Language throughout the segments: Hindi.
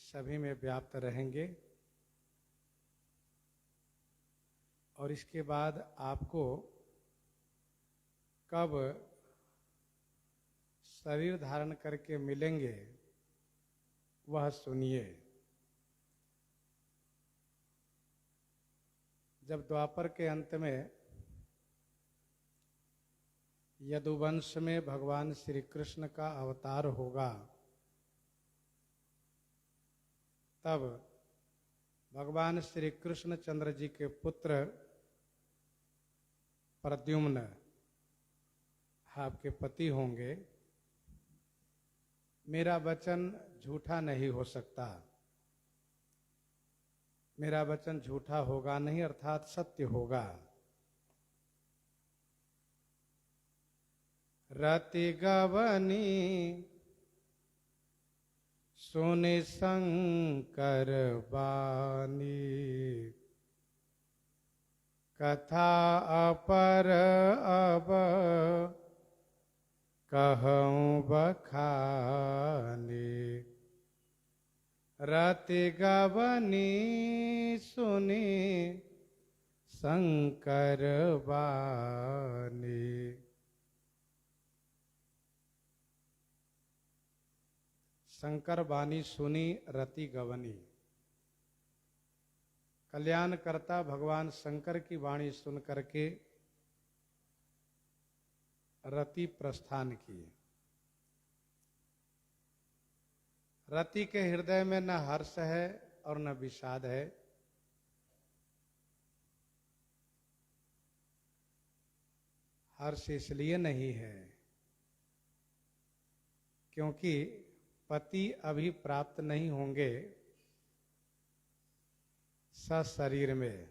सभी में व्याप्त रहेंगे। और इसके बाद आपको कब शरीर धारण करके मिलेंगे वह सुनिए। जब द्वापर के अंत में यदुवंश में भगवान श्री कृष्ण का अवतार होगा, तब भगवान श्री कृष्णचंद्र जी के पुत्र प्रद्युम्न आपके पति होंगे। मेरा वचन झूठा नहीं हो सकता, मेरा वचन झूठा होगा नहीं, अर्थात सत्य होगा। रति गवनी सुनि शंकर बानी, कथा अपर अब कहूँ बखानी। रति गवनी सुनि शंकर बानी। शंकर बानी सुनी रति गवनी। कल्याणकर्ता भगवान शंकर की वाणी सुन करके रति प्रस्थान किए। रति के हृदय में न हर्ष है और न विषाद है। हर्ष इसलिए नहीं है क्योंकि पति अभी प्राप्त नहीं होंगे सशरीर में,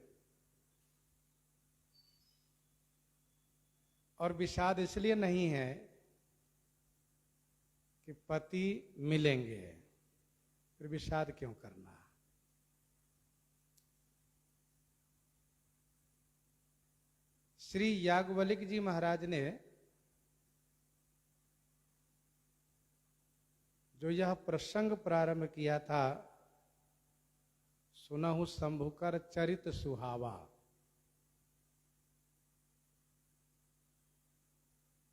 और विषाद इसलिए नहीं है कि पति मिलेंगे, फिर विषाद क्यों करना। श्री याज्ञवल्क्य जी महाराज ने जो यह प्रसंग प्रारंभ किया था, सुनहु शंभुकर चरित सुहावा,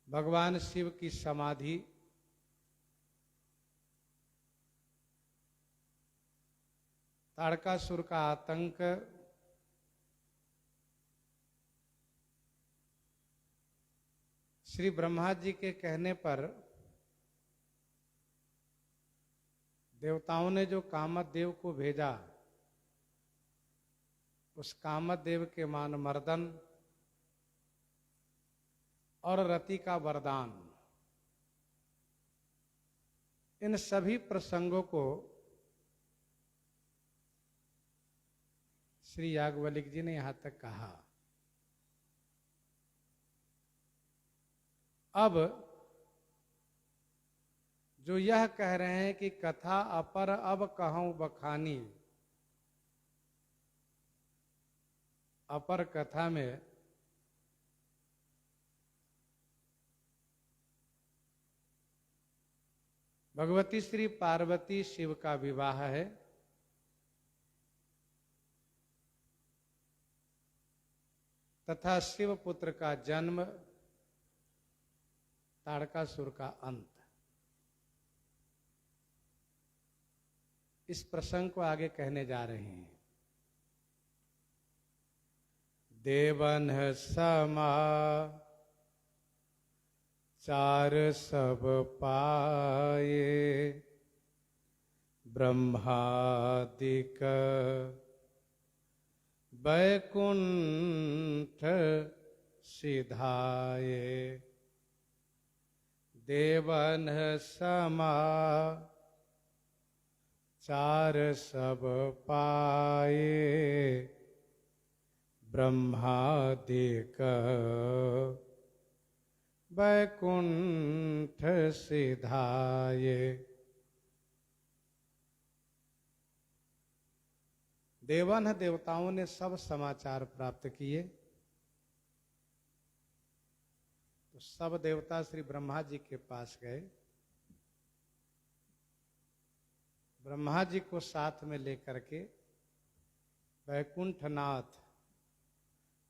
भगवान शिव की समाधि, ताड़कासुर का आतंक, श्री ब्रह्मा जी के कहने पर देवताओं ने जो कामदेव को भेजा, उस कामदेव के मान मर्दन और रति का वरदान, इन सभी प्रसंगों को श्री याज्ञवल्क्य जी ने यहां तक कहा। अब जो यह कह रहे हैं कि कथा अपर अब कहूं बखानी, अपर कथा में भगवती श्री पार्वती शिव का विवाह है, तथा शिव पुत्र का जन्म, ताड़कासुर का अंत। इस प्रसंग को आगे कहने जा रहे हैं। देवन समा चार सब पाए, ब्रह्मादिक बैकुंठ सिधाए। देवन समा चार सब पाए, ब्रह्मादिक बैकुंठ सिधाए। देवन देवताओं ने सब समाचार प्राप्त किए, तो सब देवता श्री ब्रह्मा जी के पास गए। ब्रह्मा जी को साथ में लेकर के वैकुंठनाथ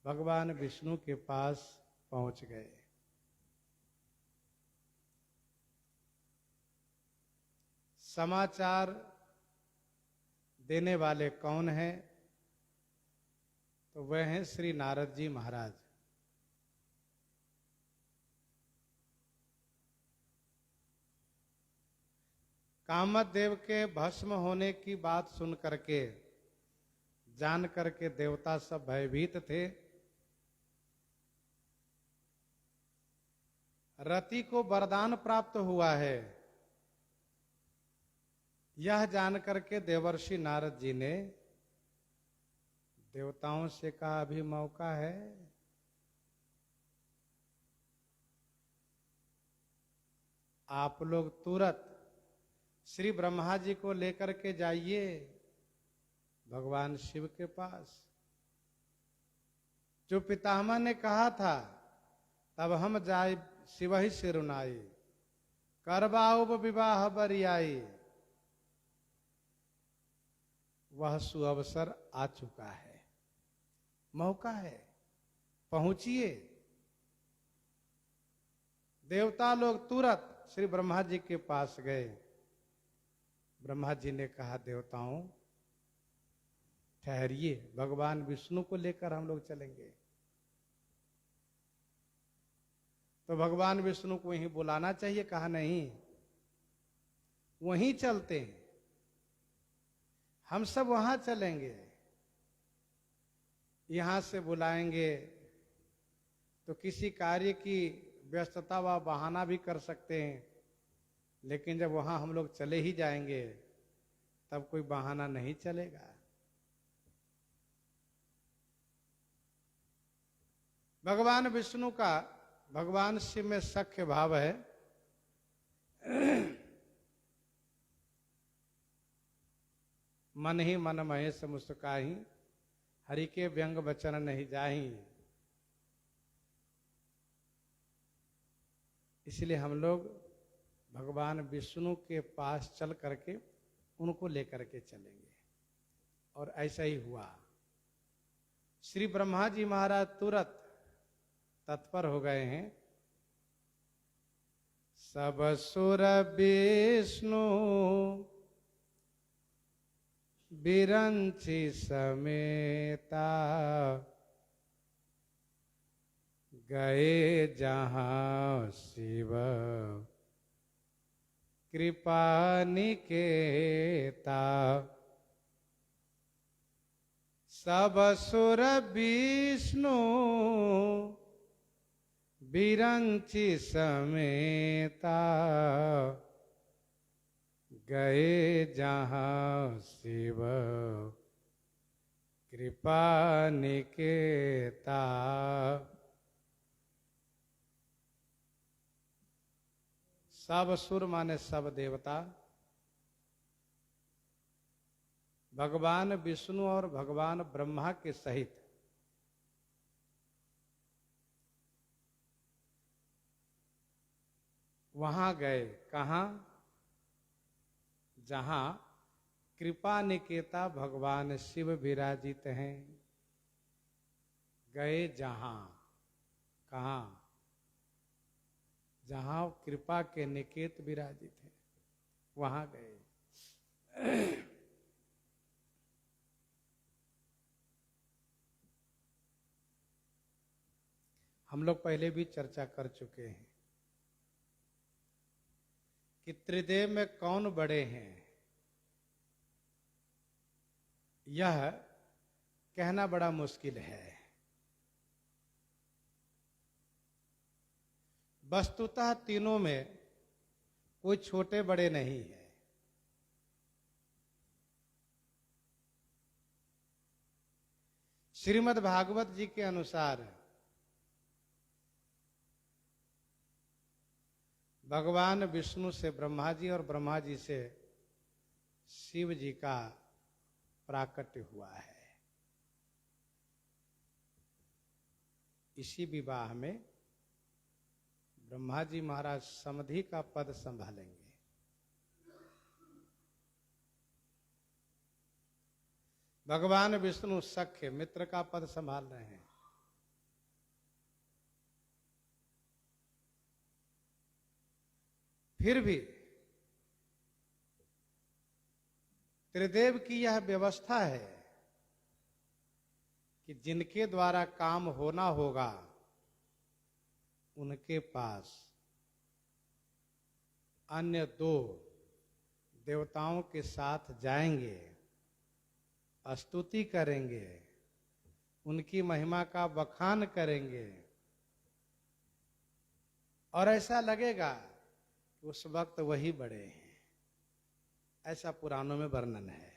भगवान विष्णु के पास पहुंच गए। समाचार देने वाले कौन हैं? तो वह हैं श्री नारद जी महाराज। कामदेव के भस्म होने की बात सुन करके, जान करके देवता सब भयभीत थे। रति को वरदान प्राप्त हुआ है, यह जान करके देवर्षि नारद जी ने देवताओं से कहा, अभी मौका है, आप लोग तुरंत श्री ब्रह्मा जी को लेकर के जाइए भगवान शिव के पास। जो पितामह ने कहा था, तब हम जाए शिव ही सिरुनाई, करवाओ विवाह बरियाई, वह सुअवसर आ चुका है, मौका है, पहुंचिए। देवता लोग तुरंत श्री ब्रह्मा जी के पास गए। ब्रह्मा जी ने कहा, देवताओं ठहरिए, भगवान विष्णु को लेकर हम लोग चलेंगे। तो भगवान विष्णु को वहीं बुलाना चाहिए। कहा नहीं, वहीं चलते हैं, हम सब वहां चलेंगे। यहां से बुलाएंगे तो किसी कार्य की व्यस्तता व बहाना भी कर सकते हैं, लेकिन जब वहां हम लोग चले ही जाएंगे तब कोई बहाना नहीं चलेगा। भगवान विष्णु का भगवान शिव में सख्य भाव है। मन ही मन महेश मुस्काही, हरि के व्यंग वचन नहीं जाही। इसलिए हम लोग भगवान विष्णु के पास चल करके उनको लेकर के चलेंगे। और ऐसा ही हुआ। श्री ब्रह्मा जी महाराज तुरंत तत्पर हो गए हैं। सब सुर विष्णु बिरंची समेता, गए जहां शिव कृपा निकेता। सब सुर विष्णु बिरंची समेता, गए जहां शिव कृपा निकेता। सब सुर माने सब देवता, भगवान विष्णु और भगवान ब्रह्मा के सहित वहां गए। कहां? जहां कृपा निकेता भगवान शिव विराजित हैं। गए जहां, कहां? जहां कृपा के निकेत विराजित हैं, वहां गए। हम लोग पहले भी चर्चा कर चुके हैं कि त्रिदेव में कौन बड़े हैं, यह कहना बड़ा मुश्किल है। वस्तुतः तीनों में कोई छोटे बड़े नहीं है। श्रीमद् भागवत जी के अनुसार भगवान विष्णु से ब्रह्मा जी और ब्रह्मा जी से शिव जी का प्राकट्य हुआ है। इसी विवाह में ब्रह्मा जी महाराज समधि का पद संभालेंगे। भगवान विष्णु सख्य मित्र का पद संभाल रहे हैं। फिर भी त्रिदेव की यह व्यवस्था है कि जिनके द्वारा काम होना होगा उनके पास अन्य दो देवताओं के साथ जाएंगे, स्तुति करेंगे, उनकी महिमा का बखान करेंगे और ऐसा लगेगा कि उस वक्त वही बड़े हैं। ऐसा पुराणों में वर्णन है।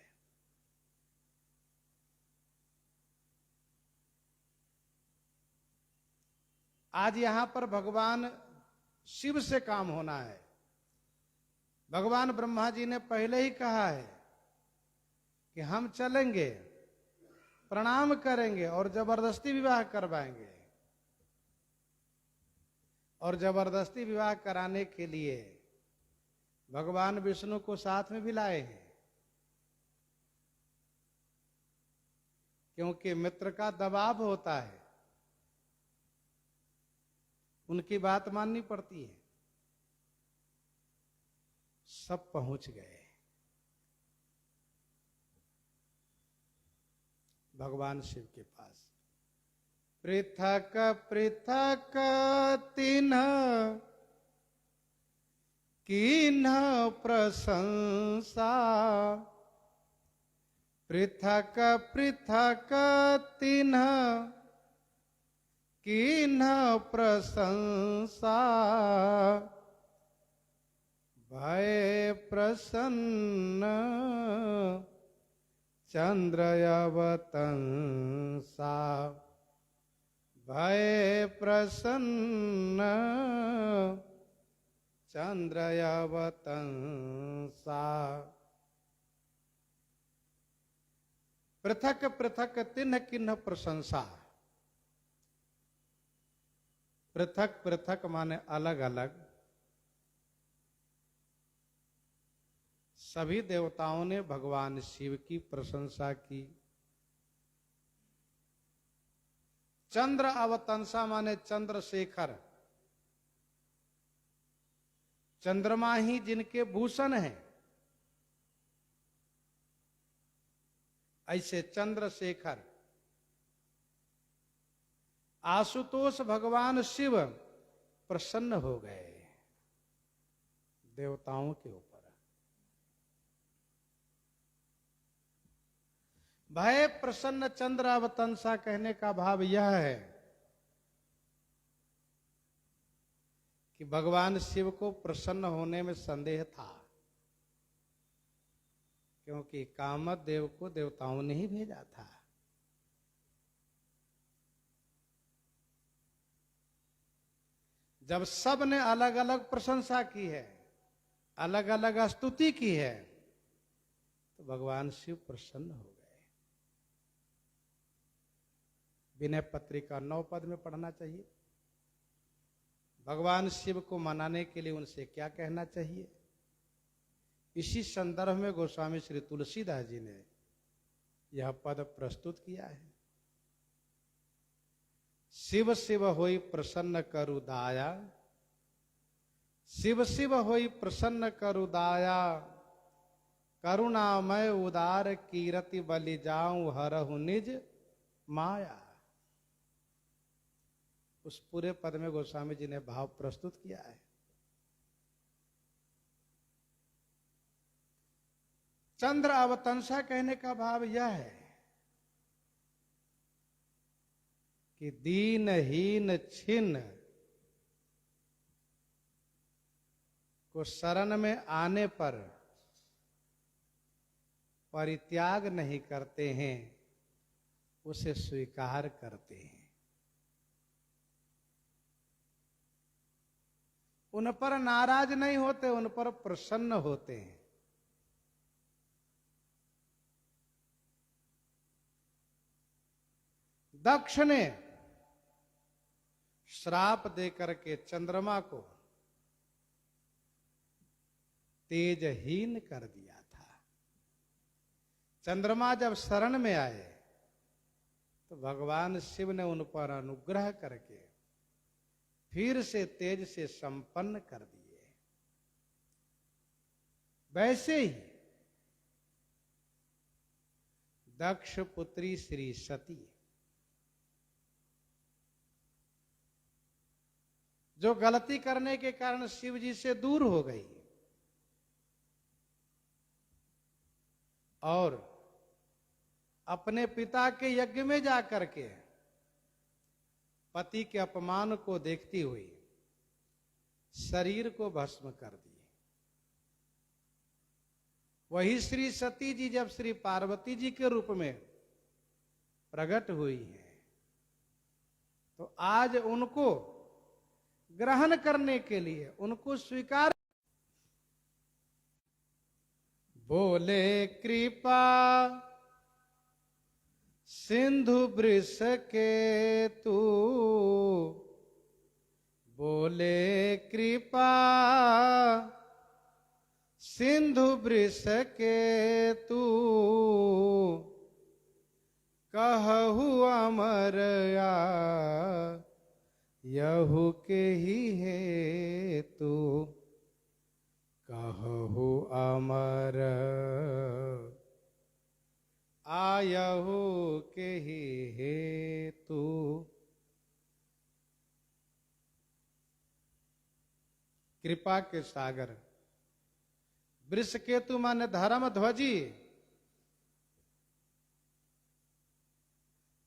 आज यहां पर भगवान शिव से काम होना है। भगवान ब्रह्मा जी ने पहले ही कहा है कि हम चलेंगे, प्रणाम करेंगे और जबरदस्ती विवाह करवाएंगे। और जबरदस्ती विवाह कराने के लिए भगवान विष्णु को साथ में भी लाए हैं, क्योंकि मित्र का दबाव होता है, उनकी बात माननी पड़ती है। सब पहुंच गए भगवान शिव के पास। पृथक पृथक तिन्ह कीन्ह प्रशंसा, पृथक पृथक तिन्ह कीन्ह प्रशंसा, भय प्रसन्न चंद्रयवतंसा, भय प्रसन्न चंद्रयवतंसा। पृथक पृथक तिन्ह किन्ह प्रशंसा। पृथक पृथक माने अलग अलग। सभी देवताओं ने भगवान शिव की प्रशंसा की। चंद्र अवतंसा माने चंद्रशेखर, चंद्रमा ही जिनके भूषण हैं, ऐसे चंद्रशेखर आशुतोष भगवान शिव प्रसन्न हो गए देवताओं के ऊपर। भय प्रसन्न चंद्र अवतंसा कहने का भाव यह है कि भगवान शिव को प्रसन्न होने में संदेह था, क्योंकि कामदेव को देवताओं ने ही भेजा था। जब सब ने अलग अलग प्रशंसा की है, अलग अलग स्तुति की है, तो भगवान शिव प्रसन्न हो गए। विनय पत्रिका 9 पद में पढ़ना चाहिए। भगवान शिव को मनाने के लिए उनसे क्या कहना चाहिए। इसी संदर्भ में गोस्वामी श्री तुलसीदास जी ने यह पद प्रस्तुत किया है। शिव शिव होई प्रसन्न करु दाया, शिव शिव होई प्रसन्न करु दाया, करुणामय उदार कीरति बलि जाऊं हरहु निज माया। उस पूरे पद में गोस्वामी जी ने भाव प्रस्तुत किया है। चंद्र अवतंसा कहने का भाव यह है कि दीनहीन छिन्न को शरण में आने पर परित्याग नहीं करते हैं, उसे स्वीकार करते हैं। उन पर नाराज नहीं होते, उन पर प्रसन्न होते हैं। दक्ष ने श्राप देकर के चंद्रमा को तेजहीन कर दिया था। चंद्रमा जब शरण में आए तो भगवान शिव ने उन पर अनुग्रह करके फिर से तेज से संपन्न कर दिए। वैसे ही दक्ष पुत्री श्री सती, जो गलती करने के कारण शिव जी से दूर हो गई और अपने पिता के यज्ञ में जाकर के पति के अपमान को देखती हुई शरीर को भस्म कर दी। वही श्री सती जी जब श्री पार्वती जी के रूप में प्रकट हुई हैं, तो आज उनको ग्रहण करने के लिए, उनको स्वीकार, बोले कृपा सिंधु वृष के तू, बोले कृपा सिंधु वृष के तू, कहु अमर यहु के ही है तू, कहु अमर आयहु के ही है तू। कृपा के सागर, वृषकेतु माने धर्म ध्वजी,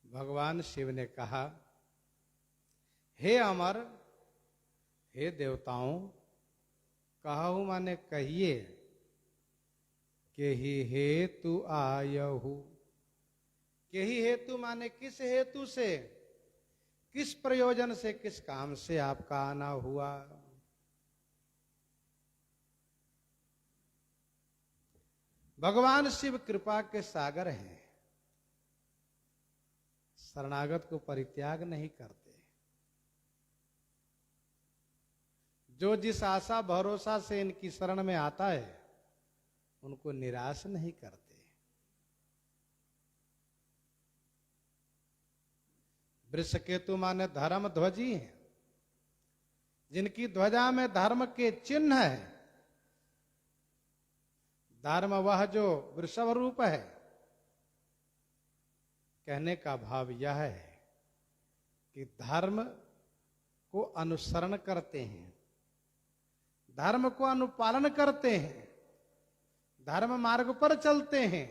भगवान शिव ने कहा, हे अमर, हे देवताओं, कहु माने कहिए, के ही हेतु आयहु। के ही हेतु माने किस हेतु से, किस प्रयोजन से, किस काम से आपका आना हुआ। भगवान शिव कृपा के सागर हैं, शरणागत को परित्याग नहीं करते। जो जिस आशा भरोसा से इनकी शरण में आता है उनको निराश नहीं करते। वृषकेतु माने धर्म ध्वजी हैं, जिनकी ध्वजा में धर्म के चिन्ह है। धर्म वह जो वृषभ रूप है। कहने का भाव यह है कि धर्म को अनुसरण करते हैं, धर्म को अनुपालन करते हैं, धर्म मार्ग पर चलते हैं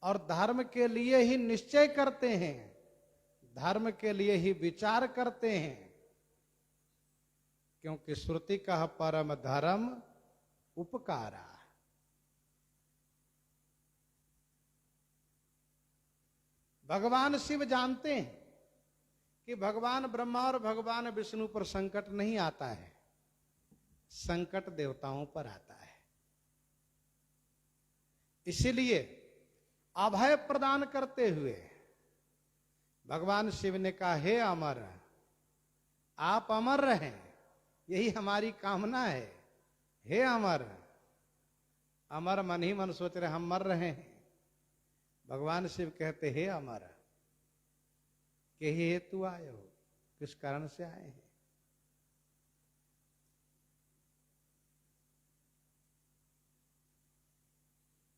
और धर्म के लिए ही निश्चय करते हैं, धर्म के लिए ही विचार करते हैं। क्योंकि श्रुति कह परम धर्म उपकारा। भगवान शिव जानते हैं कि भगवान ब्रह्मा और भगवान विष्णु पर संकट नहीं आता है, संकट देवताओं पर आता है। इसीलिए अभय प्रदान करते हुए भगवान शिव ने कहा, हे अमर, आप अमर रहें, यही हमारी कामना है। हे अमर, अमर मन ही मन सोच रहे हम मर रहे हैं। भगवान शिव कहते, हे अमर, के ही हेतु आए हो, किस कारण से आए हैं।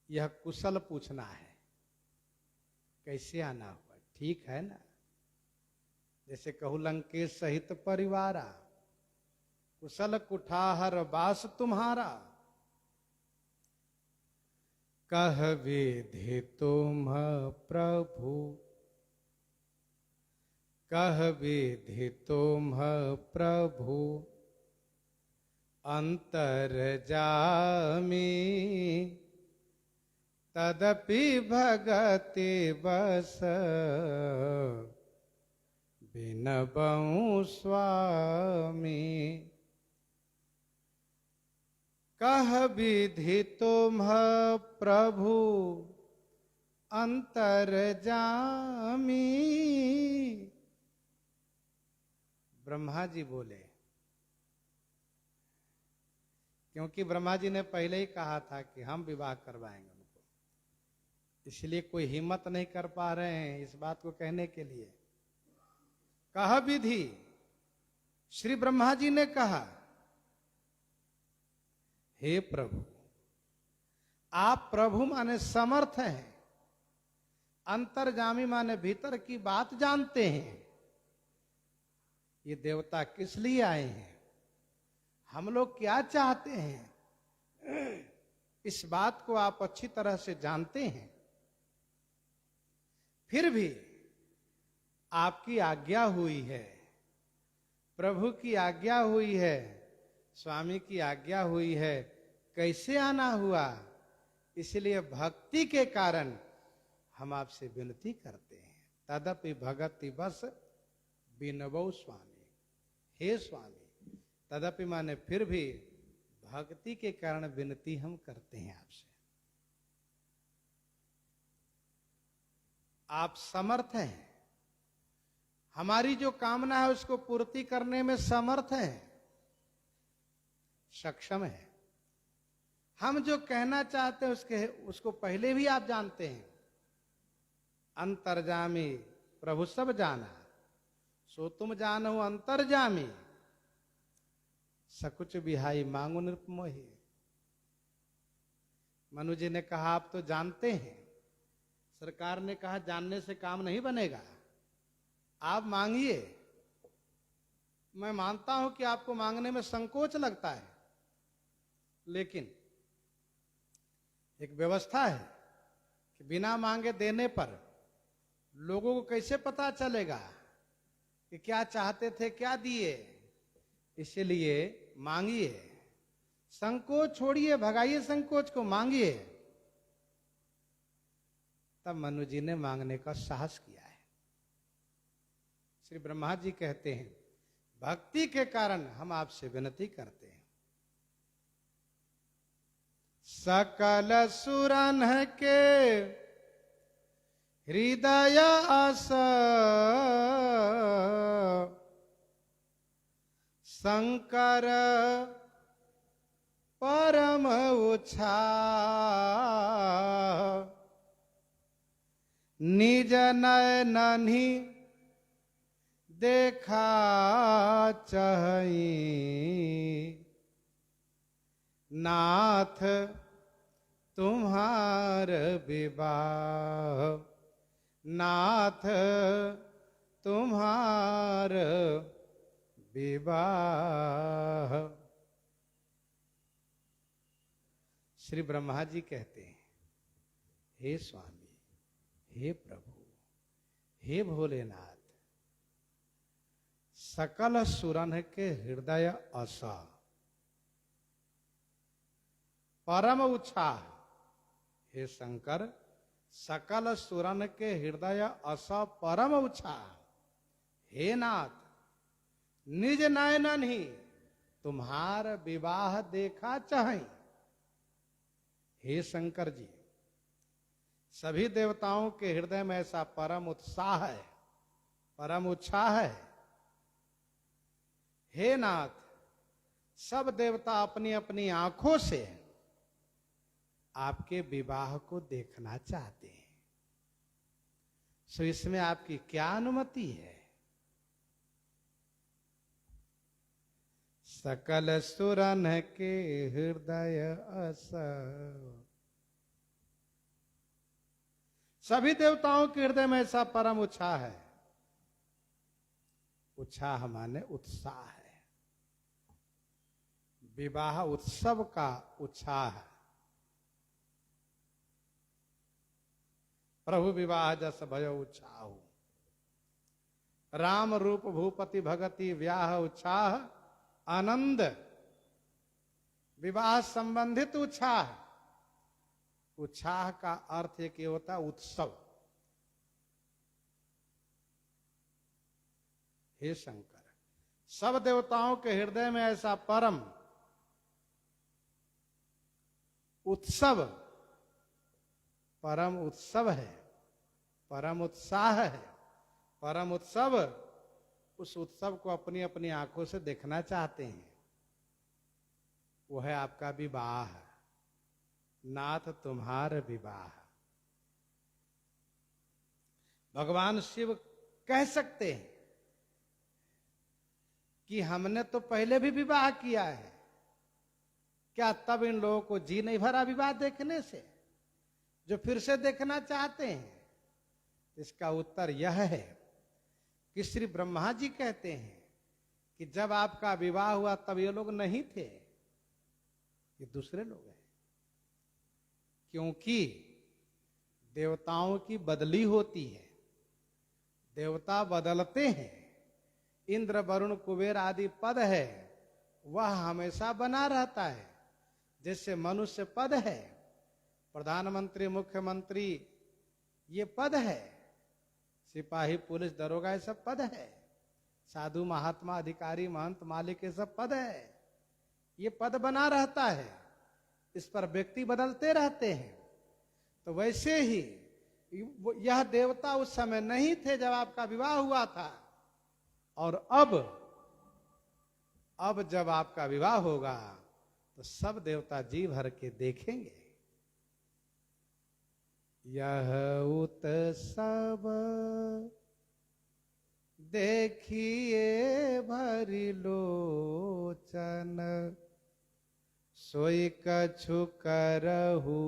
यह कुशल पूछना है, कैसे आना हुआ, ठीक है ना। जैसे कहू लंकेश सहित परिवारा, कुशल कुठार वास तुम्हारा, कह विधि तुम प्रभु, कह विधि तुम प्रभु, अंतर जामी, तदपि भगति बस, बिनबऊ स्वामी। कह विधि तुम प्रभु अंतर जामी। ब्रह्मा जी बोले, क्योंकि ब्रह्मा जी ने पहले ही कहा था कि हम विवाह करवाएंगे उनको। इसलिए कोई हिम्मत नहीं कर पा रहे हैं इस बात को कहने के लिए। कहा विधि, श्री ब्रह्मा जी ने कहा, हे प्रभु, आप प्रभु माने समर्थ हैं, अंतर्गामी माने भीतर की बात जानते हैं। ये देवता किस लिए आए हैं, हम लोग क्या चाहते हैं, इस बात को आप अच्छी तरह से जानते हैं। फिर भी आपकी आज्ञा हुई है, प्रभु की आज्ञा हुई है, स्वामी की आज्ञा हुई है, कैसे आना हुआ, इसलिए भक्ति के कारण हम आपसे विनती करते हैं। तदपि भगति बस बिनबौ स्वामी, हे स्वामी, तदपि माने फिर भी भक्ति के कारण विनती हम करते हैं आपसे। आप समर्थ हैं, हमारी जो कामना है उसको पूर्ति करने में समर्थ हैं, सक्षम है। हम जो कहना चाहते हैं उसको पहले भी आप जानते हैं। अंतर्जामी प्रभु सब जाना, सो तुम जानो अंतर्जामी, सकुच बिहाई मांगो निरुपमोहि। मनु जी ने कहा आप तो जानते हैं, सरकार ने कहा जानने से काम नहीं बनेगा, आप मांगिए। मैं मानता हूं कि आपको मांगने में संकोच लगता है, लेकिन एक व्यवस्था है कि बिना मांगे देने पर लोगों को कैसे पता चलेगा कि क्या चाहते थे, क्या दिए। इसलिए मांगिए, संकोच छोड़िए, भगाइए संकोच को, मांगिए। तब मनु जी ने मांगने का साहस किया है। श्री ब्रह्मा जी कहते हैं, भक्ति के कारण हम आपसे विनती करते हैं। सकल सुरन के हृदय आस, शंकर परम उछा, निज नयनहि देखा चाहि, नाथ तुम्हार विवाह, नाथ तुम्हार विवाह। श्री ब्रह्मा जी कहते हैं, हे स्वामी, हे प्रभु, हे भोलेनाथ, सकल सुरन के हृदय आशा, परम उत्साह, हे शंकर, सकल सुरन के हृदय आशा परम उत्साह, हे नाथ, निज नयनन ही तुम्हार विवाह देखा चाहे। हे शंकर जी, सभी देवताओं के हृदय में ऐसा परम उत्साह है, परम उत्साह है। हे नाथ, सब देवता अपनी अपनी आंखों से आपके विवाह को देखना चाहते हैं। सो इसमें आपकी क्या अनुमति है? सकल सुरन के हृदय अस, सभी देवताओं के हृदय में ऐसा परम उत्साह है। उत्साह माने उत्साह है, विवाह उत्सव का उत्साह है। प्रभु विवाह जस भयो उत्साह, राम रूप भूपति भगति व्याह उत्साह, आनंद विवाह संबंधित उत्साह। उत्साह का अर्थ एक ये होता है उत्सव। हे शंकर, सब देवताओं के हृदय में ऐसा परम उत्सव, परम उत्सव है, परम उत्साह है, परम उत्सव। उस उत्सव को अपनी अपनी आंखों से देखना चाहते हैं। वो है आपका विवाह, नाथ तुम्हार विवाह। भगवान शिव कह सकते हैं कि हमने तो पहले भी विवाह किया है, क्या तब इन लोगों को जी नहीं भरा विवाह देखने से, जो फिर से देखना चाहते हैं? इसका उत्तर यह है कि श्री ब्रह्मा जी कहते हैं कि जब आपका विवाह हुआ तब ये लोग नहीं थे, ये दूसरे लोग हैं। क्योंकि देवताओं की बदली होती है, देवता बदलते हैं। इंद्र वरुण कुबेर आदि पद है वह हमेशा बना रहता है। जैसे मनुष्य पद है, प्रधानमंत्री मुख्यमंत्री ये पद है, सिपाही पुलिस दरोगा ये सब पद है, साधु महात्मा अधिकारी महंत मालिक ये सब पद है, ये पद बना रहता है, इस पर व्यक्ति बदलते रहते हैं। तो वैसे ही यह देवता उस समय नहीं थे जब आपका विवाह हुआ था, और अब जब आपका विवाह होगा तो सब देवता जी भर के देखेंगे। यह उत्सव देखिए भरी लोचन, सोई कछु करहु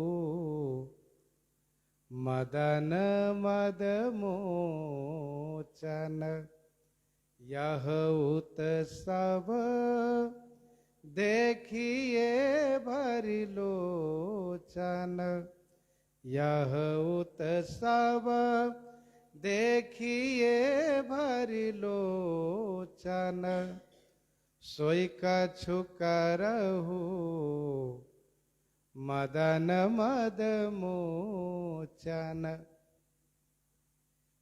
मदन मद मोचन। यह उत्सव देखिए भरी लोचन, यह उत्सव देखिए भरी लोचन, सोई कछु करहु मदन मद मोचन।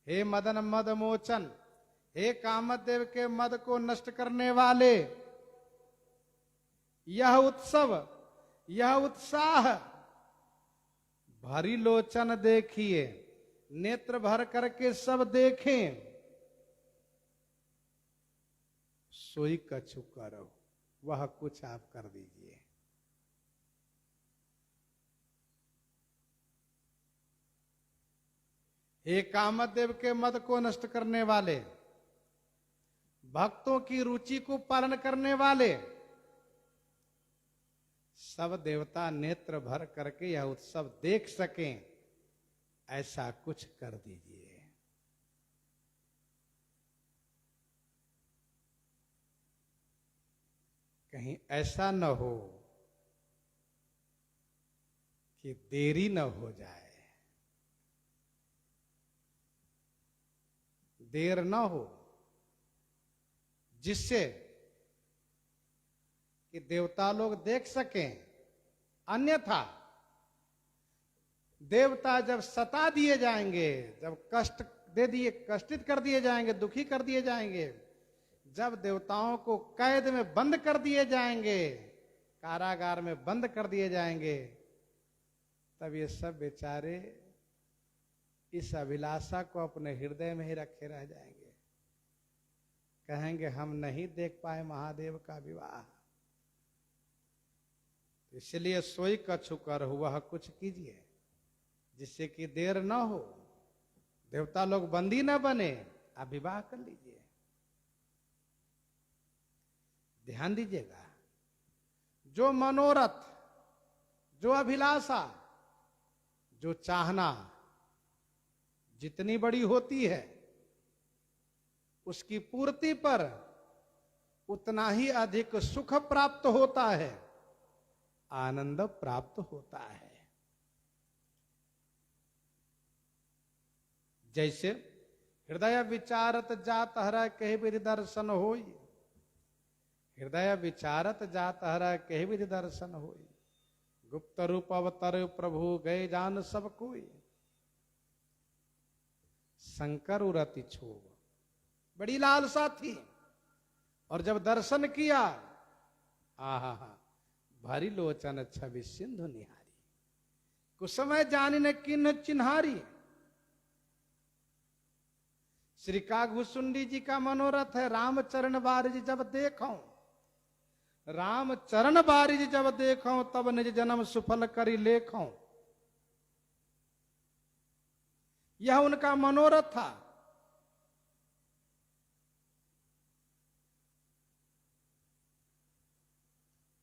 हे मदन मद मोचन, हे कामदेव के मद को नष्ट करने वाले, यह उत्सव यह उत्साह भरी लोचन देखिए, नेत्र भर करके सब देखें। सोई कछु करो, वह कुछ आप कर दीजिए। हे कामदेव के मद को नष्ट करने वाले, भक्तों की रुचि को पालन करने वाले, सब देवता नेत्र भर करके यह उत्सव देख सकें, ऐसा कुछ कर दीजिए। कहीं ऐसा न हो कि देरी न हो जाए, देर न हो, जिससे कि देवता लोग देख सकें। अन्यथा देवता जब सता दिए जाएंगे, जब कष्ट दे दिए, कष्टित कर दिए जाएंगे, दुखी कर दिए जाएंगे, जब देवताओं को कैद में बंद कर दिए जाएंगे, कारागार में बंद कर दिए जाएंगे, तब ये सब बेचारे इस अभिलाषा को अपने हृदय में ही रखे रह जाएंगे। कहेंगे हम नहीं देख पाए महादेव का विवाह, इसलिए सोई कछु कर वह कुछ कीजिए जिससे कि देर न हो, देवता लोग बंदी न बने, आप विवाह कर लीजिए। ध्यान दीजिएगा, जो मनोरथ, जो अभिलाषा, जो चाहना जितनी बड़ी होती है, उसकी पूर्ति पर उतना ही अधिक सुख प्राप्त होता है, आनंद प्राप्त होता है। जैसे हृदय विचारत जात हर कहि विधि दर्शन होई, हृदय विचारत जात हर कहि विधि दर्शन होई, गुप्त रूप अवतर प्रभु गए जान सब कोई, शंकर उरति छोब, बड़ी लालसा थी, और जब दर्शन किया, आहा भारी लोचन छवि सिंधु निहारी, कुछ समय जानी न किन्ह चिन्हारी। श्री कागभूषुंडी जी का मनोरथ है, राम चरण बारिज जब देखो, राम चरण बारिज जब देखो, तब निज जन्म सुफल करी लेखो। यह उनका मनोरथ था।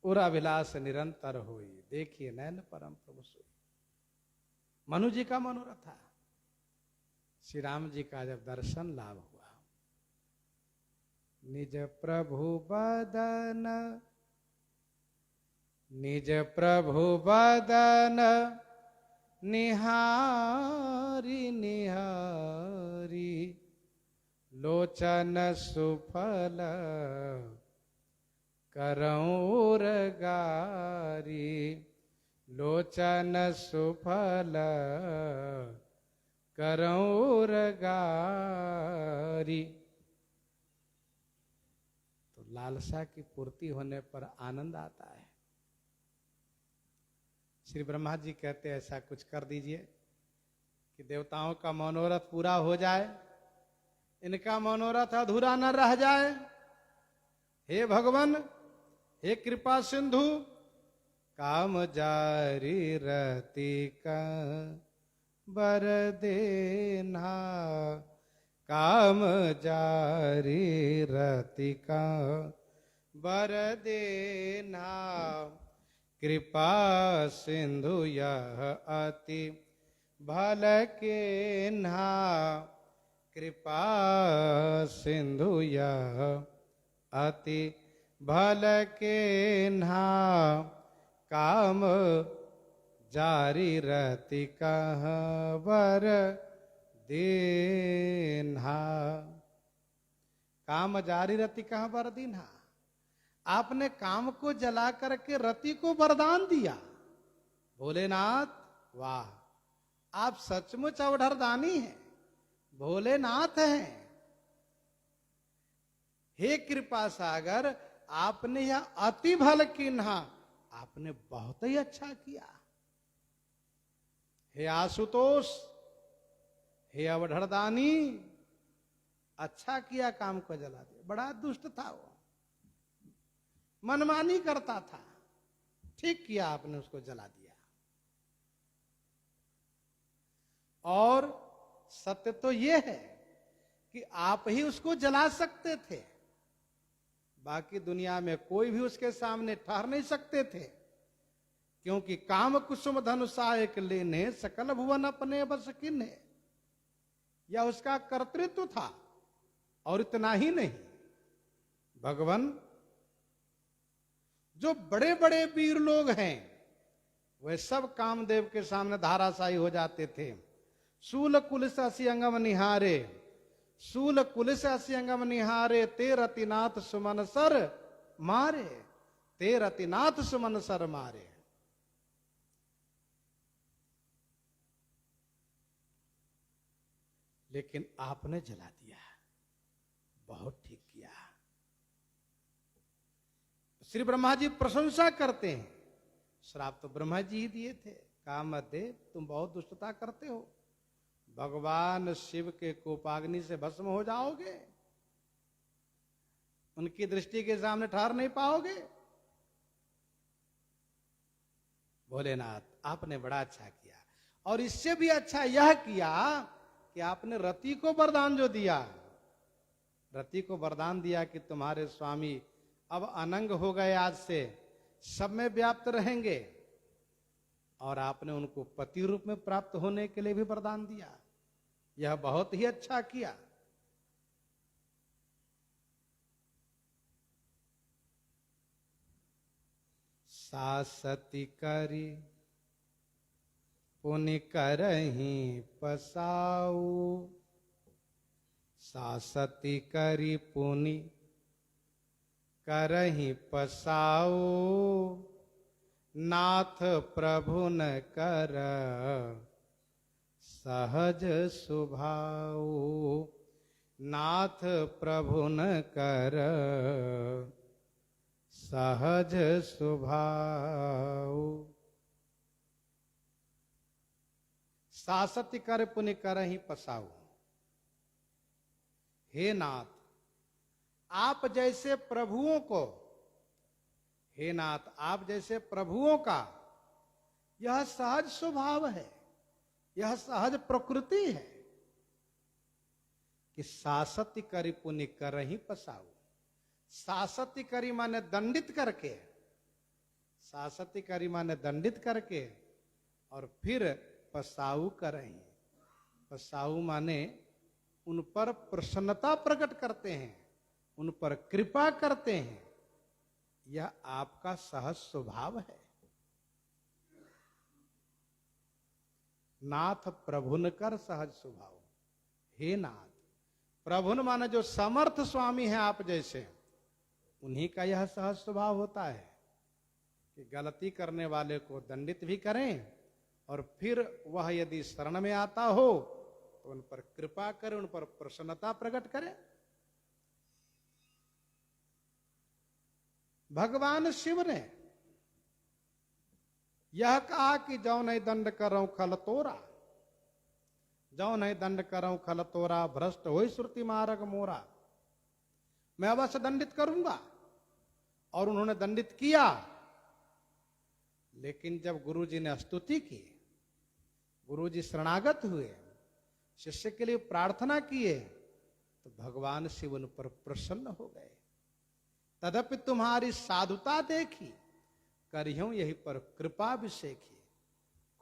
उराभिलाष निरंतर होई, देखिए नैन परम प्रभु सोई। मनु जी का मनोरथ था। श्री राम जी का जब दर्शन लाभ हुआ, निज प्रभु बदन, निज प्रभु बदन निहारी निहारी, लोचन सुफल करौर गारी, लोचन सुफल करौर गारी। तो लालसा की पूर्ति होने पर आनंद आता है। श्री ब्रह्मा जी कहते हैं ऐसा कुछ कर दीजिए कि देवताओं का मनोरथ पूरा हो जाए, इनका मनोरथ अधूरा न रह जाए। हे भगवान, हे कृपा सिंधु, काम जारी रहती का बर देना, काम जारी रहती का बर देना, कृपा सिंधु यह अति भल के ना, कृपा सिंधु यह अति भल के ना, काम जारी रहती कहाँ बर दीन्हा, काम जारी रहती कहाँ बर दीन्हा। आपने काम को जला करके रति को वरदान दिया। भोलेनाथ वाह, आप सचमुच अवधरदानी हैं, भोलेनाथ हैं। हे कृपा सागर, आपने यह अति भल किन्हा, आपने बहुत ही अच्छा किया। हे आशुतोष, हे अवधरदानी, अच्छा किया, काम को जला दिया। बड़ा दुष्ट था वो, मनमानी करता था, ठीक किया आपने उसको जला दिया। और सत्य तो यह है कि आप ही उसको जला सकते थे, बाकी दुनिया में कोई भी उसके सामने ठहर नहीं सकते थे, क्योंकि काम कुसुम धनुषायक लेने सकल भुवन अपने बस किन्हे, यह उसका कर्तृत्व था। और इतना ही नहीं, भगवान जो बड़े बड़े वीर लोग हैं वे सब कामदेव के सामने धाराशायी हो जाते थे। शूल कुलिस असी अंगम निहारे, शूल कुलिस असी अंगम निहारे, ते रतिनाथ सुमन सर मारे, ते रतिनाथ सुमन सर मारे। लेकिन आपने जला दिया, बहुत ठीक किया। श्री ब्रह्मा जी प्रशंसा करते हैं। श्राप तो ब्रह्मा जी ही दिए थे, कामदेव तुम बहुत दुष्टता करते हो, भगवान शिव के कोपाग्नि से भस्म हो जाओगे, उनकी दृष्टि के सामने ठहर नहीं पाओगे। भोलेनाथ आपने बड़ा अच्छा किया, और इससे भी अच्छा यह किया कि आपने रति को वरदान जो दिया, रति को वरदान दिया कि तुम्हारे स्वामी अब अनंग हो गए, आज से सब में व्याप्त रहेंगे, और आपने उनको पति रूप में प्राप्त होने के लिए भी वरदान दिया। यह बहुत ही अच्छा किया। सासती करी पुनि करही पसाऊ, सासती करी पुनि करही पसाऊ, नाथ प्रभु न कर सहज सुभाऊ, नाथ प्रभु न कर सहज सुभाऊ। सासति कर पुनि करही पसाऊ। हे नाथ, आप जैसे प्रभुओं को, हे नाथ आप जैसे प्रभुओं का यह सहज स्वभाव है, यह सहज प्रकृति है कि सासति करी पुण्य कर ही पसाऊ। सासति करी माने दंडित करके, सासति करी माने दंडित करके, और फिर पसाऊ करही। पसाऊ माने उन पर प्रसन्नता प्रकट करते हैं, उन पर कृपा करते हैं। यह आपका सहज स्वभाव है। नाथ प्रभुन कर सहज स्वभाव। हे नाथ, प्रभुन माने जो समर्थ स्वामी है आप जैसे, उन्हीं का यह सहज स्वभाव होता है कि गलती करने वाले को दंडित भी करें, और फिर वह यदि शरण में आता हो तो उन पर कृपा करें, उन पर प्रसन्नता प्रकट करें। भगवान शिव ने यह कहा कि जो नहीं दंड करो खल तोरा, जो नहीं दंड करो खल तोरा, भ्रष्ट होई श्रुति मार्ग मोरा। मैं अवश्य दंडित करूंगा, और उन्होंने दंडित किया। लेकिन जब गुरुजी ने स्तुति की, गुरुजी शरणागत हुए, शिष्य के लिए प्रार्थना किए, तो भगवान शिव उन पर प्रसन्न हो गए। तदपि तुम्हारी साधुता देखी, करियों यही पर कृपा अभिषेकी।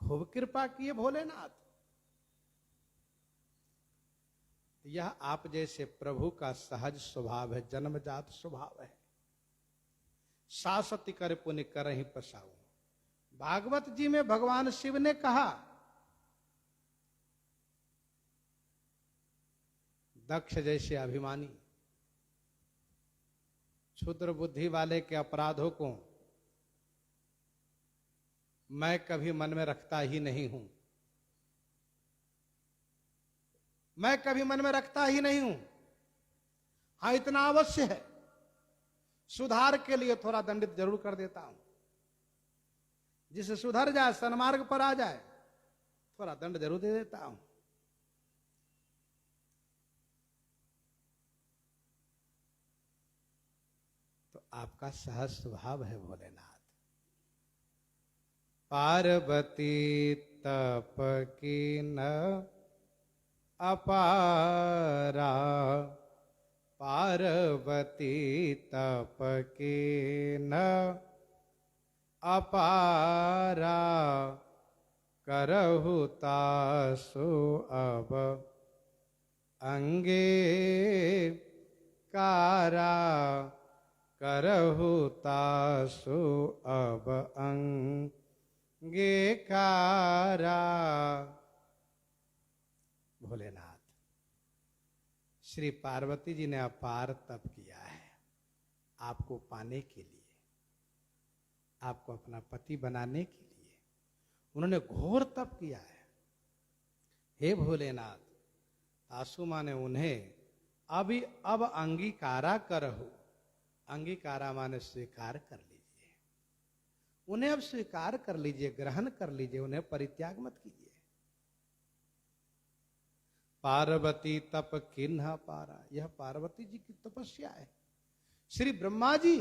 खूब कृपा किए भोलेनाथ। यह आप जैसे प्रभु का सहज स्वभाव है, जन्मजात स्वभाव है। सासति कर पुण्य कर ही पसाऊ। भागवत जी में भगवान शिव ने कहा, दक्ष जैसे अभिमानी क्षुद्र बुद्धि वाले के अपराधों को मैं कभी मन में रखता ही नहीं हूं, मैं कभी मन में रखता ही नहीं हूं। हां, इतना अवश्य है, सुधार के लिए थोड़ा दंडित जरूर कर देता हूं। जिसे सुधर जाए, सन्मार्ग पर आ जाए, थोड़ा दंड जरूर दे देता हूं। तो आपका सहज स्वभाव है भोलेनाथ। पार्वती तप की न अपारा, पार्वती तप की न अपारा, करहु तासु अब अंगे कारा, करहु तासु अब अंगे कारा। भोलेनाथ, श्री पार्वती जी ने अपार तप किया है आपको पाने के लिए, आपको अपना पति बनाने के लिए। उन्होंने घोर तप किया है। हे भोलेनाथ, तासु माने उन्हें अब अंगीकारा करहु। अंगीकारा माने स्वीकार कर लीजिए, उन्हें अब स्वीकार कर लीजिए, ग्रहण कर लीजिए, उन्हें परित्याग मत कीजिए। पार्वती तप किन्ह पारा, यह पार्वती जी की तपस्या है। श्री ब्रह्मा जी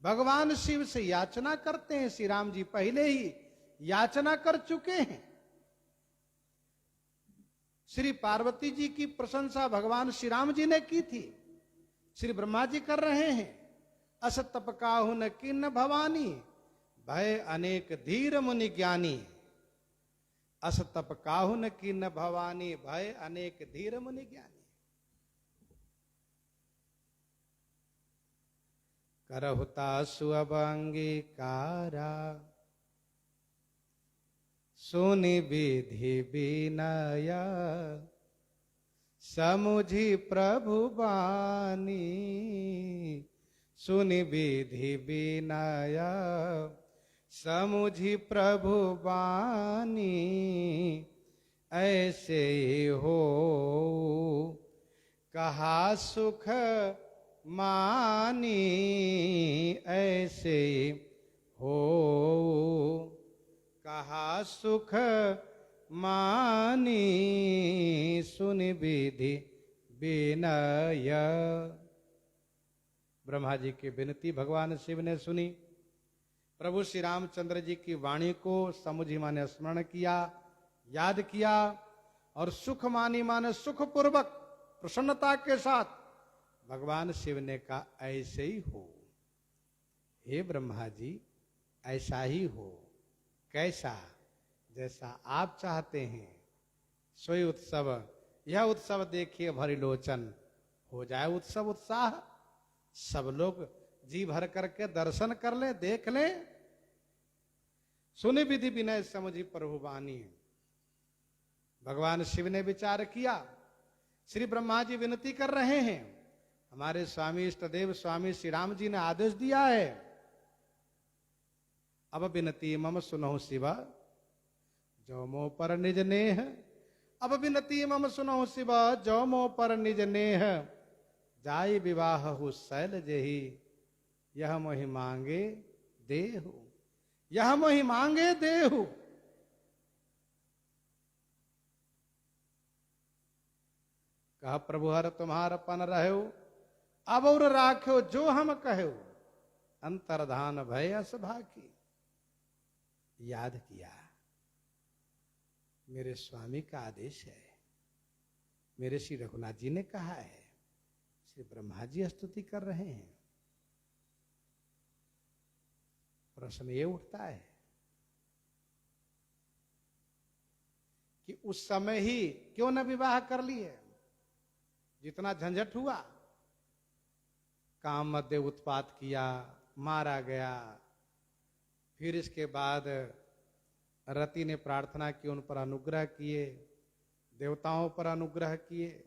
भगवान शिव से याचना करते हैं। श्री राम जी पहले ही याचना कर चुके हैं। श्री पार्वती जी की प्रशंसा भगवान श्री राम जी ने की थी, श्री ब्रह्मा जी कर रहे हैं। अस तप काहु न किन्न भवानी, भय अनेक धीर मुनि ज्ञानी। अस तप काहु न किन्न भवानी, भय अनेक धीर मुनि ज्ञानी। करहु तासु अब अंगीकारा, सुनि विधि विनय, समुझी प्रभु बानी। सुनि विधि विनय, समुझी प्रभु बानी। ऐसे हो कहा सुख मानी, ऐसे हो कहा सुख मानी। सुनि विधि विनय। ब्रह्मा जी की विनती भगवान शिव ने सुनी। प्रभु श्री रामचंद्र जी की वाणी को समुझी माने स्मरण किया, याद किया, और सुख मानी माने सुख पूर्वक प्रसन्नता के साथ भगवान शिव ने कहा ऐसे ही हो, हे ब्रह्मा जी, ऐसा ही हो। कैसा? जैसा आप चाहते हैं सोई उत्सव, यह उत्सव देखिए भरी लोचन, हो जाए उत्सव उत्साह, सब लोग जी भर करके दर्शन कर ले, देख ले। सुनि विधि विनय समझी प्रभु वाणी। भगवान शिव ने विचार किया, श्री ब्रह्मा जी विनती कर रहे हैं, हमारे स्वामी इष्टदेव स्वामी श्री राम जी ने आदेश दिया है, अब विनती मम सुनो शिवा जो मो पर निज नेह। अब विनती मम सुनो शिवा जो मो पर निज नेह, जाय विवाह हो शैल जेहि, यह मोहि मांगे देहु, यह मोहि मांगे देहु। कहा प्रभु हर तुम्हार पन रहो, अब और राखो जो हम कहो, अंतर्धान भय असभाकी। याद किया, मेरे स्वामी का आदेश है, मेरे श्री रघुनाथ जी ने कहा है, श्री ब्रह्मा जी स्तुति कर रहे हैं। प्रश्न ये उठता है कि उस समय ही क्यों न विवाह कर लिए? जितना झंझट हुआ, काम मध्य उत्पात किया, मारा गया, फिर इसके बाद रति ने प्रार्थना की, उन पर अनुग्रह किए, देवताओं पर अनुग्रह किए।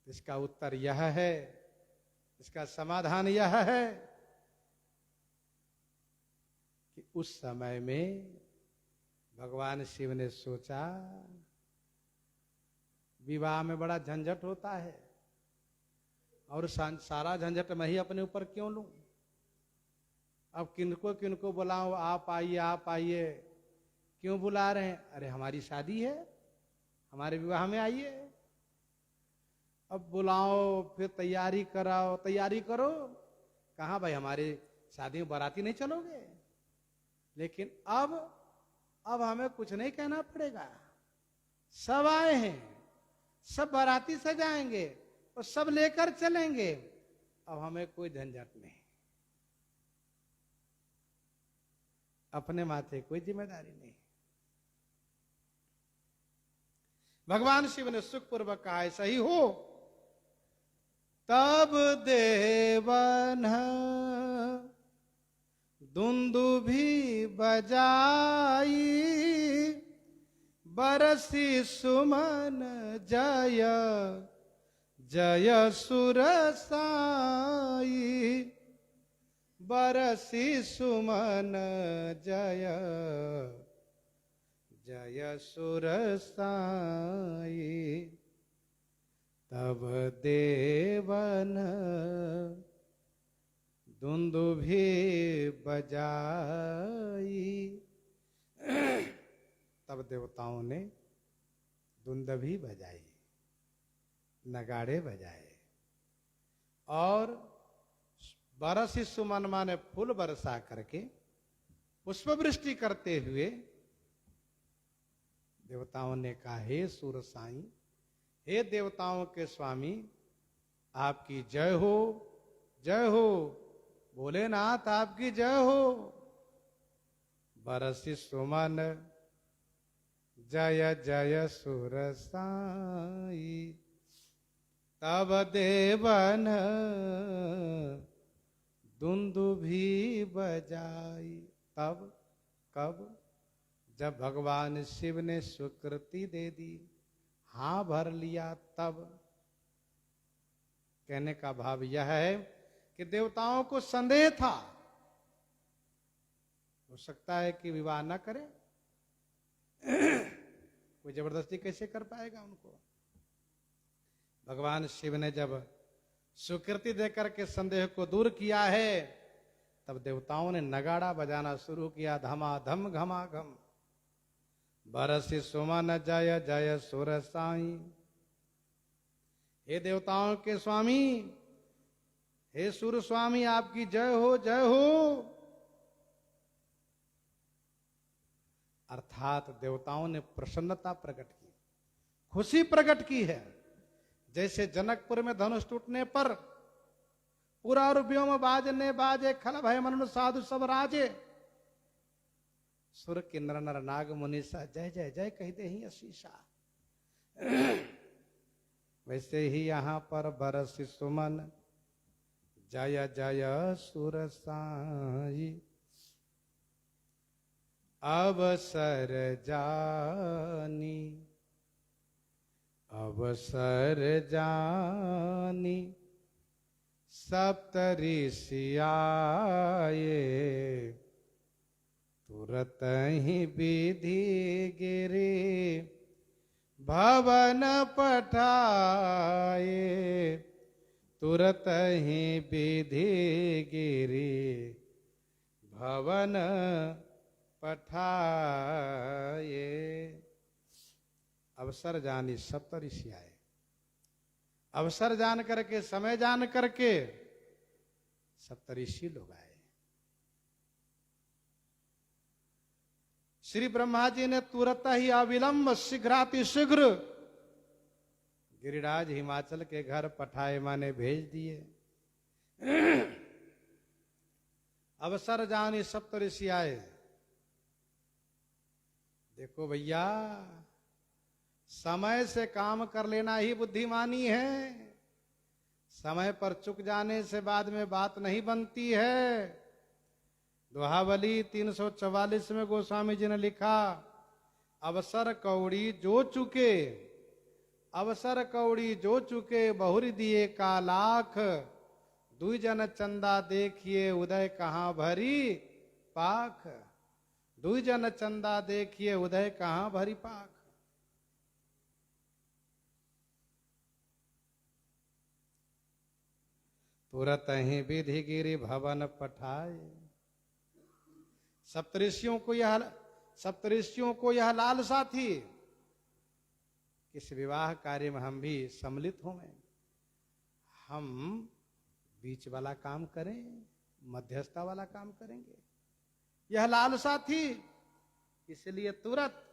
इसका उत्तर यह है, इसका समाधान यह है कि उस समय में भगवान शिव ने सोचा विवाह में बड़ा झंझट होता है और सारा झंझट मैं ही अपने ऊपर क्यों लूं? अब किनको किनको बुलाऊं, आप आइए आप आइए, क्यों बुला रहे हैं? अरे हमारी शादी है, हमारे विवाह में आइए। अब बुलाओ, फिर तैयारी कराओ, तैयारी करो, कहां भाई हमारे शादी में बाराती नहीं चलोगे? लेकिन अब हमें कुछ नहीं कहना पड़ेगा, सब आए हैं, सब बाराती सजाएंगे और सब लेकर चलेंगे, अब हमें कोई झंझट नहीं, अपने माथे कोई जिम्मेदारी नहीं। भगवान शिव ने सुखपूर्वक कहा सही हो। तब देवन दुंदुभी बजाई, बरसी सुमन जय जय सुरसाई, बरसी सुमन जय जय सुरसाई। तब देवन दुंदुभी बजाई। तब देवताओं ने दुंदुभी बजाई, नगाड़े बजाए और बरसी सुमन माने फूल बरसा करके पुष्प वृष्टि करते हुए देवताओं ने कहा, हे सूर साईं, हे देवताओं के स्वामी, आपकी जय हो, जय हो, भोलेनाथ आपकी जय हो। बरसी सुमन जय जय सुर साई। तब देवन दुंदुभी बजाई। तब कब? जब भगवान शिव ने स्वीकृति दे दी, हां भर लिया, तब। कहने का भाव यह है कि देवताओं को संदेह था, हो सकता है कि विवाह न करें, कोई जबरदस्ती कैसे कर पाएगा उनको। भगवान शिव ने जब स्वीकृति देकर के संदेह को दूर किया है, तब देवताओं ने नगाड़ा बजाना शुरू किया, धमाधम घमाघम। बरसी सुमन जय जय सुर साई। हे देवताओं के स्वामी, हे सुर स्वामी, आपकी जय हो, जय हो। अर्थात देवताओं ने प्रसन्नता प्रकट की, खुशी प्रकट की है। जैसे जनकपुर में धनुष टूटने पर पूरा और व्योम बाजने बाजे, खल भय मनुष्य साधु सब राजे, सुर किन्नर नर नाग मुनीसा जय जय जय कहते ही अशीषा। वैसे ही यहां पर बरस सुमन जय जय सुर साई, अवसर जानी अवसर जानी सप्तऋषि आए, तुरत ही विधि गिरी भवन पठाए, तुरत ही विधि गिरी भवन पठाए। अवसर जानी सप्तऋषि आए, अवसर जान करके, समय जान करके सप्तऋषि लोग आए। श्री ब्रह्मा जी ने तुरंत ही अविलंब शीघ्रातिशीघ्र गिरिराज हिमाचल के घर पठाए माने भेज दिए। अवसर जानी सप्तऋषि आए। देखो भैया, समय से काम कर लेना ही बुद्धिमानी है। समय पर चुक जाने से बाद में बात नहीं बनती है। दोहावली 344 में गोस्वामी जी ने लिखा, अवसर कौड़ी जो चुके, अवसर कौड़ी जो चुके, बहुरी दिए का लाख, दुई जन चंदा देखिए उदय कहां भरी पाख, दुई जन चंदा देखिए उदय कहां भरी पाख। तुरत ही विधि गिरि भवन पठाए। सप्तऋषियों को यह लालसा थी कि इस विवाह कार्य में हम भी सम्मिलित होंगे, हम बीच वाला काम करें, मध्यस्थता वाला काम करेंगे, यह लालसा थी। इसलिए तुरंत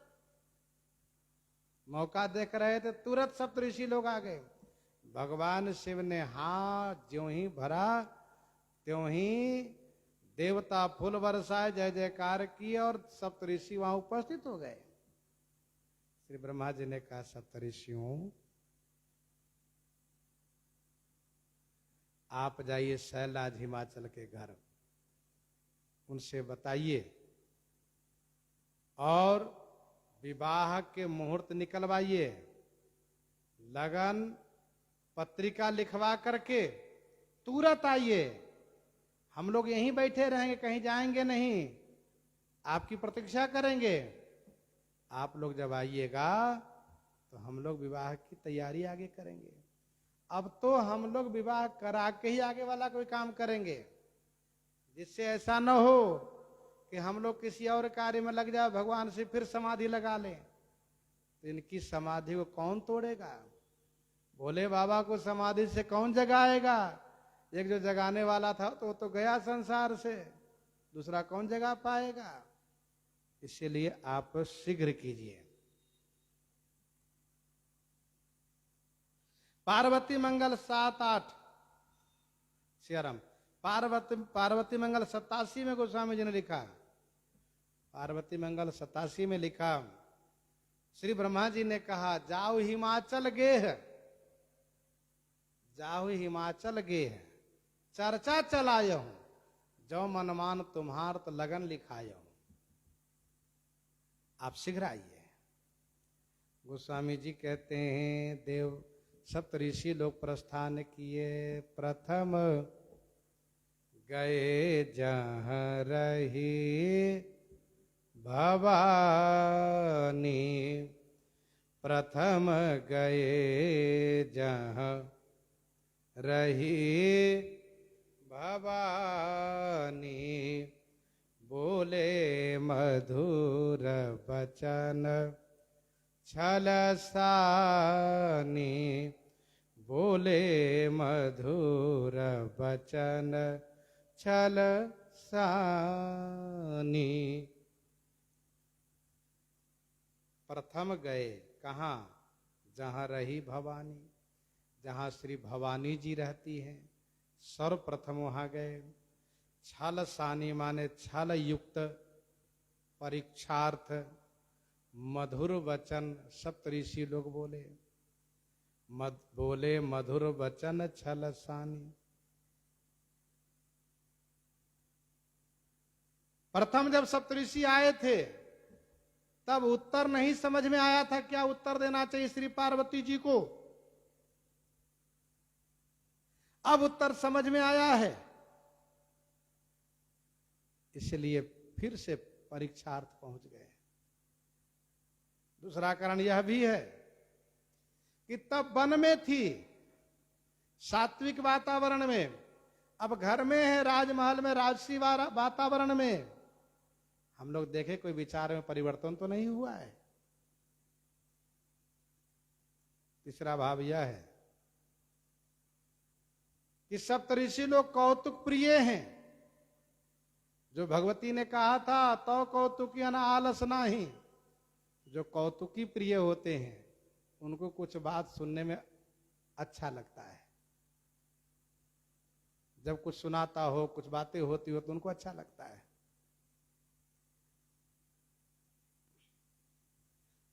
मौका देख रहे थे, तुरंत सप्तऋषि लोग आ गए। भगवान शिव ने हाथ ज्यों ही भरा त्यों ही देवता फूल बरसाए, जय जयकार किए और सप्तऋषि वहां उपस्थित हो गए। श्री ब्रह्मा जी ने कहा, सप्तऋषियों आप जाइए शैलराज हिमाचल के घर, उनसे बताइए और विवाह के मुहूर्त निकलवाइए, लगन पत्रिका लिखवा करके तुरंत आइए। हम लोग यहीं बैठे रहेंगे, कहीं जाएंगे नहीं, आपकी प्रतीक्षा करेंगे। आप लोग जब आइएगा तो हम लोग विवाह की तैयारी आगे करेंगे। अब तो हम लोग विवाह करा के ही आगे वाला कोई काम करेंगे, जिससे ऐसा न हो कि हम लोग किसी और कार्य में लग जाए, भगवान से फिर समाधि लगा लें। तो इनकी समाधि को कौन तोड़ेगा? भोले बाबा को समाधि से कौन जगाएगा? एक जो जगाने वाला था तो गया संसार से, दूसरा कौन जगा पाएगा? इसलिए आप शीघ्र कीजिए। पार्वती मंगल 7-8 सियाराम। पार्वती मंगल 87 में गोस्वामी जी ने लिखा, पार्वती मंगल 87 में लिखा, श्री ब्रह्मा जी ने कहा, जाओ हिमाचल गेह, जाओ हिमाचल गेह, चर्चा चलायो हूं, जो मनमान तुम्हार तो लगन लिखायो हूं। आप शीघ्र आइए। गोस्वामी जी कहते हैं, देव सप्तऋषि लोग प्रस्थान किए। प्रथम गए जहाँ रही भवानी, प्रथम गए जहाँ रही भवानी, बोले मधुर बचन छल सानी, बोले मधुर बचन छल सानी। प्रथम गए कहाँ, जहाँ रही भवानी, जहाँ श्री भवानी जी रहती हैं, सर्वप्रथम वहां गए। छल सानी माने छल युक्त परीक्षार्थ मधुर वचन सप्तऋषि लोग बोले, बोले मधुर वचन छल सानी। प्रथम जब सप्तऋषि आए थे तब उत्तर नहीं समझ में आया था क्या उत्तर देना चाहिए श्री पार्वती जी को। अब उत्तर समझ में आया है, इसलिए फिर से परीक्षार्थ पहुंच गए। दूसरा कारण यह भी है कि तब वन में थी, सात्विक वातावरण में, अब घर में है, राजमहल में, राजसी वातावरण में। हम लोग देखे कोई विचार में परिवर्तन तो नहीं हुआ है। तीसरा भाव यह है कि सप्तऋषि लोग कौतुक प्रिय हैं। जो भगवती ने कहा था तो कौतुकी न आलस नाही, जो कौतुकी प्रिय होते हैं उनको कुछ बात सुनने में अच्छा लगता है। जब कुछ सुनाता हो, कुछ बातें होती हो तो उनको अच्छा लगता है।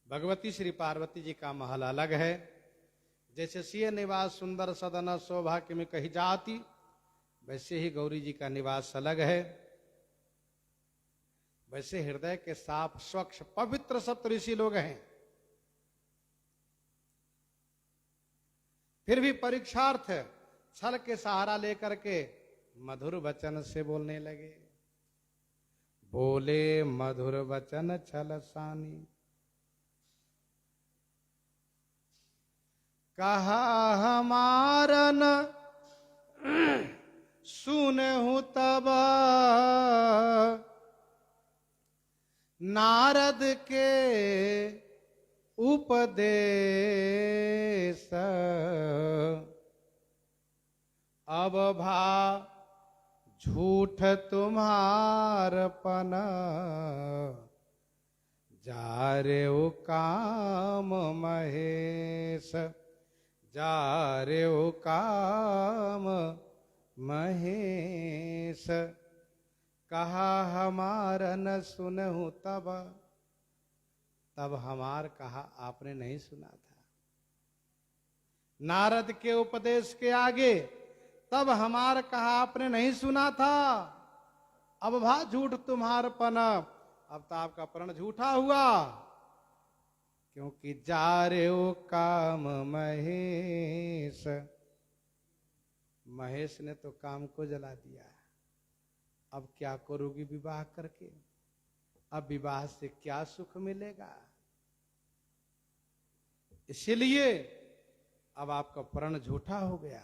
भगवती श्री पार्वती जी का महल अलग है। जैसे सिय निवास सुंदर सदन सौभाग्य में कही जाती, वैसे ही गौरी जी का निवास अलग है। वैसे हृदय के साफ स्वच्छ पवित्र सप्तऋषि लोग हैं, फिर भी परीक्षार्थ छल के सहारा लेकर के मधुर वचन से बोलने लगे। बोले मधुर वचन छल सानी, कहा हमारन सुनहु तब नारद के उपदेश, अब भा झूठ तुम्हारपन, जा रे ओ काम महेश, जा रे ओ काम महेश। कहा हमार न सुनहु तब, तब हमार कहा आपने नहीं सुना था। नारद के उपदेश के आगे तब हमार कहा आपने नहीं सुना था। अब भा झूठ तुम्हारपन, अब तो आपका प्रण झूठा हुआ, क्योंकि जा रे हो काम महेश। महेश ने तो काम को जला दिया, अब क्या करोगी विवाह करके, अब विवाह से क्या सुख मिलेगा। इसलिए अब आपका प्रण झूठा हो गया।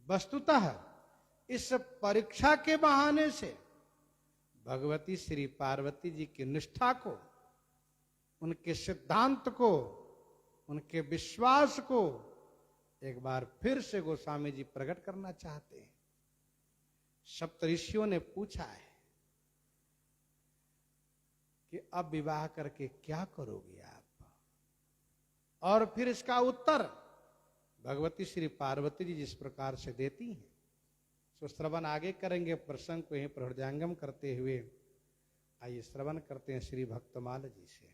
वस्तुतः इस परीक्षा के बहाने से भगवती श्री पार्वती जी की निष्ठा को, उनके सिद्धांत को, उनके विश्वास को एक बार फिर से गोस्वामी जी प्रकट करना चाहते हैं। सप्तऋषियों ने पूछा है कि अब विवाह करके क्या करोगे आप, और फिर इसका उत्तर भगवती श्री पार्वती जी जिस प्रकार से देती हैं, सो श्रवण आगे करेंगे। प्रसंग को यहीं प्रहृदयंगम करते हुए आइए श्रवण करते हैं श्री भक्तमाल जी से।